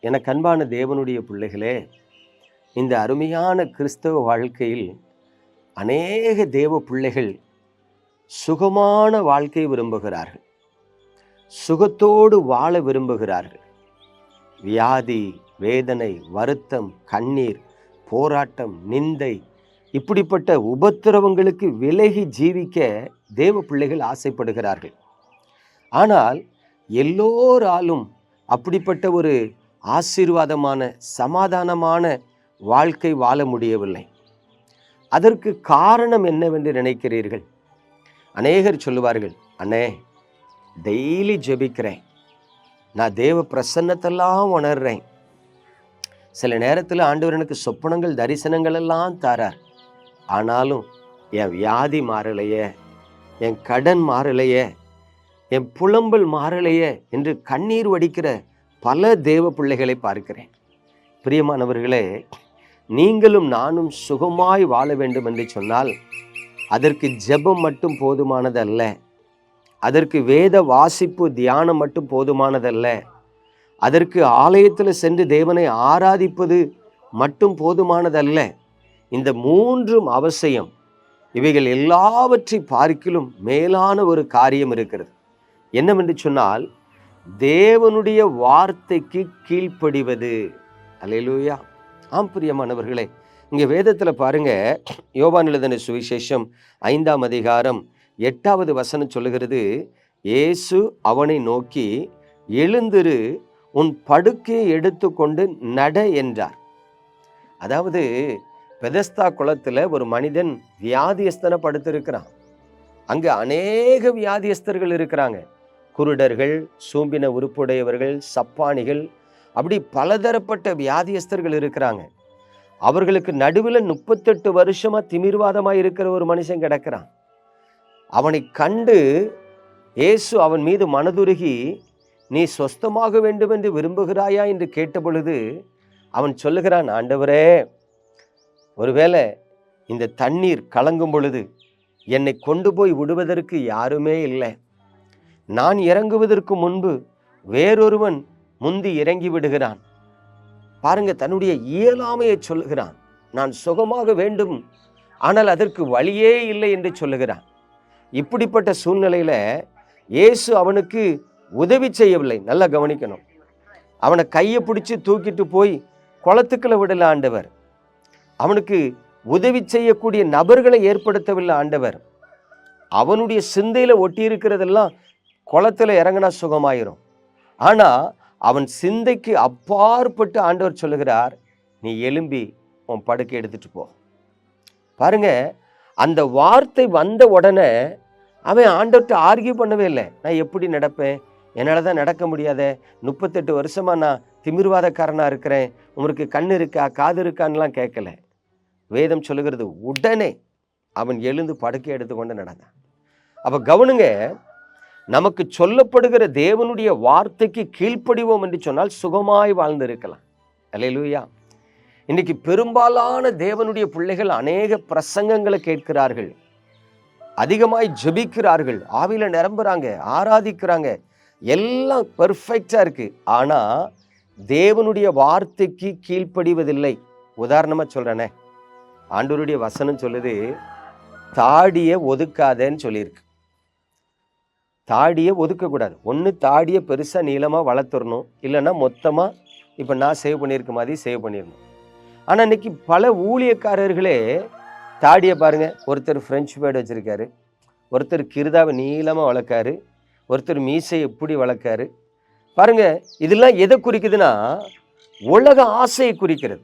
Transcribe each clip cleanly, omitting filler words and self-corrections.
எனக்கு அன்பான தேவனுடைய பிள்ளைகளே, இந்த அருமையான கிறிஸ்தவ வாழ்க்கையில் அநேக தேவ பிள்ளைகள் சுகமான வாழ்க்கை விரும்புகிறார்கள், சுகத்தோடு வாழ விரும்புகிறார்கள். வியாதி, வேதனை, வருத்தம், கண்ணீர், போராட்டம், நிந்தை, இப்படிப்பட்ட உபத்திரவங்களுக்கு விலகி ஜீவிக்க தேவ பிள்ளைகள் ஆசைப்படுகிறார்கள். ஆனால் எல்லோராலும் அப்படிப்பட்ட ஒரு ஆசீர்வாதமான சமாதானமான வாழ்க்கை வாழ முடியவில்லை. அதற்கு காரணம் என்னவென்று நினைக்கிறீர்கள்? அநேகர் சொல்லுவார்கள், அண்ணே டெய்லி ஜெபிக்கிறேன், நான் தேவ பிரசன்னத்தெல்லாம் உணர்றேன், சில நேரத்தில் ஆண்டவர் எனக்கு சொப்பனங்கள் தரிசனங்கள் எல்லாம் தாரார், ஆனாலும் என் வியாதி மாறலையே, என் கடன் மாறலையே, என் புலம்பல் மாறலையே என்று கண்ணீர் வடிக்கிற பல தேவ பிள்ளைகளை பார்க்கிறேன். பிரியமானவர்களே, நீங்களும் நானும் சுகமாய் வாழ வேண்டும் என்று சொன்னால் அதற்கு ஜெபம் மட்டும் போதுமானதல்ல, அதற்கு வேத வாசிப்பு தியானம் மட்டும் போதுமானதல்ல, அதற்கு ஆலயத்தில் சென்று தேவனை ஆராதிப்பது மட்டும் போதுமானதல்ல. இந்த மூன்றும் அவசியம். இவைகள் எல்லாவற்றை பார்க்கிலும் மேலான ஒரு காரியம் இருக்கிறது. என்னவென்று சொன்னால் தேவனுடைய வார்த்தைக்கு கீழ்ப்படிவது. அல்லேலூயா. ஆம் பிரியமானவர்களே, இங்கே வேதத்தில் பாருங்க, யோவான் எழுதின சுவிசேஷம் 5ஆம் அதிகாரம் 8வது வசனம் சொல்லுகிறது, இயேசு அவனை நோக்கி, எழுந்திரு, உன் படுக்கையை எடுத்துக்கொண்டு நட என்றார். அதாவது பெதஸ்தா குளத்தில் ஒரு மனிதன் வியாதியஸ்தனை படுத்திருக்கிறான். அங்கே அநேக வியாதியஸ்தர்கள் இருக்கிறாங்க. குருடர்கள், சூம்பின உறுப்புடையவர்கள், சப்பானிகள், அப்படி பலதரப்பட்ட வியாதியஸ்தர்கள் இருக்கிறாங்க. அவர்களுக்கு நடுவில் 38 வருஷமா திமிர்வாதமாக இருக்கிற ஒரு மனுஷன் கிடக்கிறான். அவனை கண்டு இயேசு அவன் மீது மனதுருகி, நீ சொஸ்தமாக வேண்டும் என்று விரும்புகிறாயா என்று கேட்ட பொழுது அவன் சொல்லுகிறான், ஆண்டவரே, ஒருவேளை இந்த தண்ணீர் கலங்கும் பொழுது என்னை கொண்டு போய் விடுவதற்கு யாருமே இல்லை, நான் இறங்குவதற்கு முன்பு வேறொருவன் முந்தி இறங்கி விடுகிறான். பாருங்க, தன்னுடைய இயலாமையை சொல்லுகிறான். நான் சுகமாக வேண்டும், ஆனால் அதற்கு வழியே இல்லை என்று சொல்லுகிறான். இப்படிப்பட்ட சூழ்நிலையில இயேசு அவனுக்கு உதவி செய்யவில்லை. நல்லா கவனிக்கணும். அவனை கையை பிடிச்சி தூக்கிட்டு போய் குளத்துக்குள்ள விடல ஆண்டவர். அவனுக்கு உதவி செய்யக்கூடிய நபர்களை ஏற்படுத்தவில்லை ஆண்டவர். அவனுடைய சிந்தையில ஒட்டி இருக்கிறதெல்லாம் குளத்துல இறங்கினா சுகமாயிரும். ஆனா அவன் சிந்தைக்கு அப்பாற்பட்டு ஆண்டவர் சொல்லுகிறார், நீ எழும்பி உன் படுக்கை எடுத்துட்டு போ. பாருங்க, அந்த வார்த்தை வந்த உடனே அவன் ஆண்டவர்கிட்ட ஆர்கியூ பண்ணவே இல்லை. நான் எப்படி நடப்பேன், என்னால் தான் நடக்க முடியாத, 38 வருஷமா நான் திமிர்வாதக்காரனா இருக்கிறேன், உங்களுக்கு கண் இருக்கா காது இருக்கான்லாம் கேட்கல. வேதம் சொல்லுகிறது, உடனே அவன் எழுந்து படுக்கை எடுத்துக்கொண்டு நடந்தான். அப்ப கவனிங்க, நமக்கு சொல்லப்படுகிற தேவனுடைய வார்த்தைக்கு கீழ்ப்படிவோம் என்று சொன்னால் சுகமாய் வாழ்ந்து இருக்கலாம். அல்லேலூயா. இன்னைக்கு பெரும்பாலான தேவனுடைய பிள்ளைகள் அநேக பிரசங்கங்களை கேட்கிறார்கள், அதிகமாய் ஜெபிக்கிறார்கள், ஆவியில நிரம்புறாங்க, ஆராதிக்கிறாங்க, எல்லாம் பெர்ஃபெக்டா இருக்கு. ஆனா தேவனுடைய வார்த்தைக்கு கீழ்ப்படிவதில்லை. உதாரணமா சொல்றேனே, ஆண்டவருடைய வசனம் சொல்லுது, தாடியை ஒதுக்காதேன்னு சொல்லியிருக்கு. தாடியை ஒதுக்கக்கூடாது. ஒன்று தாடியை பெருசாக நீளமாக வளர்த்துடணும், இல்லைன்னா மொத்தமாக இப்போ நான் சேவ் பண்ணியிருக்க மாதிரி சேவ் பண்ணிடணும். ஆனால் இன்னைக்கு பல ஊழியக்காரர்களே தாடியை பாருங்க, ஒருத்தர் ஃப்ரெஞ்சு பேர்டு வச்சுருக்காரு, ஒருத்தர் கிருதாவை நீளமாக வளர்க்காரு, ஒருத்தர் மீசை எப்படி வளர்க்காரு. பாருங்க, இதெல்லாம் எதை குறிக்குதுன்னா உலக ஆசையை குறிக்கிறது.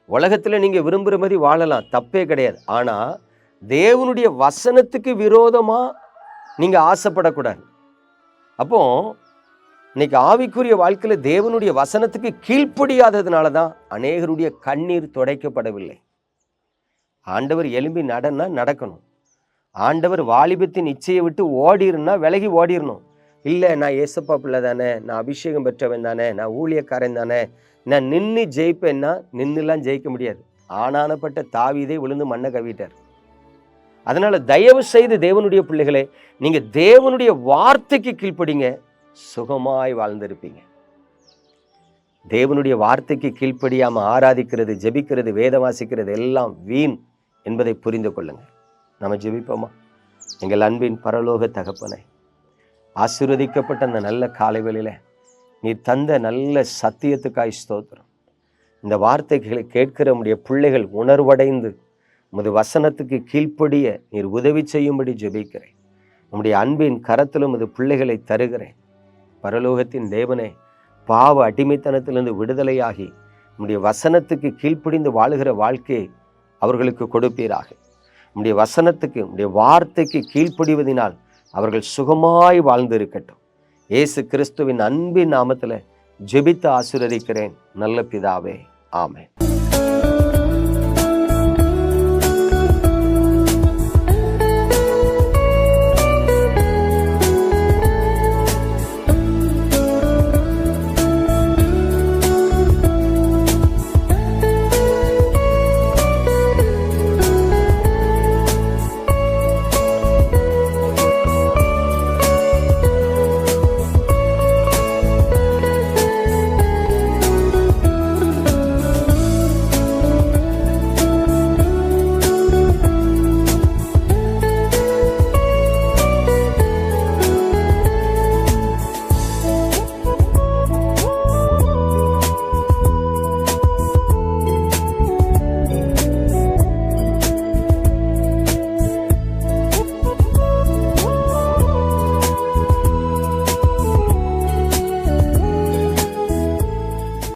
உலகத்தில் நீங்கள் விரும்புகிற மாதிரி வாழலாம், தப்பே கிடையாது. ஆனால் தேவனுடைய வசனத்துக்கு விரோதமாக நீங்கள் ஆசைப்படக்கூடாது. அப்போ இன்னைக்கு ஆவிக்குரிய வாழ்க்கையில் தேவனுடைய வசனத்துக்கு கீழ்ப்படியாததுனால தான் அநேகருடைய கண்ணீர் துடைக்கப்படவில்லை. ஆண்டவர் எலும்பி நடன்னா நடக்கணும். ஆண்டவர் வாலிபத்தின் இச்சையை விட்டு ஓடிருன்னா விலகி ஓடிடணும். இல்லை, நான் ஏசப்பா பிள்ளை தானே, நான் அபிஷேகம் பெற்றவன் தானே, நான் ஊழியக்காரன் தானே, நான் நின்று ஜெயிப்பேன்னா நின்றுலாம் ஜெயிக்க முடியாது. ஆனானப்பட்ட தாவீதை விழுந்து மண்ணை கவிட்டார். அதனால தயவு செய்து தேவனுடைய பிள்ளைகளே, நீங்க தேவனுடைய வார்த்தைக்கு கீழ்ப்படிங்க, சுகமாய் வாழ்ந்திருப்பீங்க. தேவனுடைய வார்த்தைக்கு கீழ்ப்படியாமல் ஆராதிக்கிறது, ஜெபிக்கிறது, வேதம் வாசிக்கிறது எல்லாம் வீண் என்பதை புரிந்து கொள்ளுங்கள். நம்ம ஜெபிப்போமா? எங்கள் அன்பின் பரலோக தகப்பனே, ஆசீர்வதிக்கப்பட்ட அந்த நல்ல காலை வேளையில நீர் தந்த நல்ல சத்தியத்துக்காய் ஸ்தோத்திரம். இந்த வார்த்தைகளை கேட்கிற உம்முடைய பிள்ளைகள் உணர்வடைந்து உமது வசனத்துக்கு கீழ்ப்படிய நீர் உதவி செய்யும்படி ஜெபிக்கிறேன். உம்முடைய அன்பின் கரத்திலும் உமது பிள்ளைகளை தருகிறேன். பரலோகத்தின் தேவனே, பாவ அடிமைத்தனத்திலிருந்து விடுதலையாகி உம்முடைய வசனத்துக்கு கீழ்ப்படிந்து வாழுகிற வாழ்க்கையை அவர்களுக்கு கொடுப்பீராக. உம்முடைய வசனத்துக்கு, உம்முடைய வார்த்தைக்கு கீழ்ப்படிவதினால் அவர்கள் சுகமாய் வாழ்ந்து இருக்கட்டும். இயேசு கிறிஸ்துவின் அன்பின் நாமத்தில் ஜெபித்து ஆசீர்வதிக்கிறேன் நல்ல பிதாவே, ஆமென்.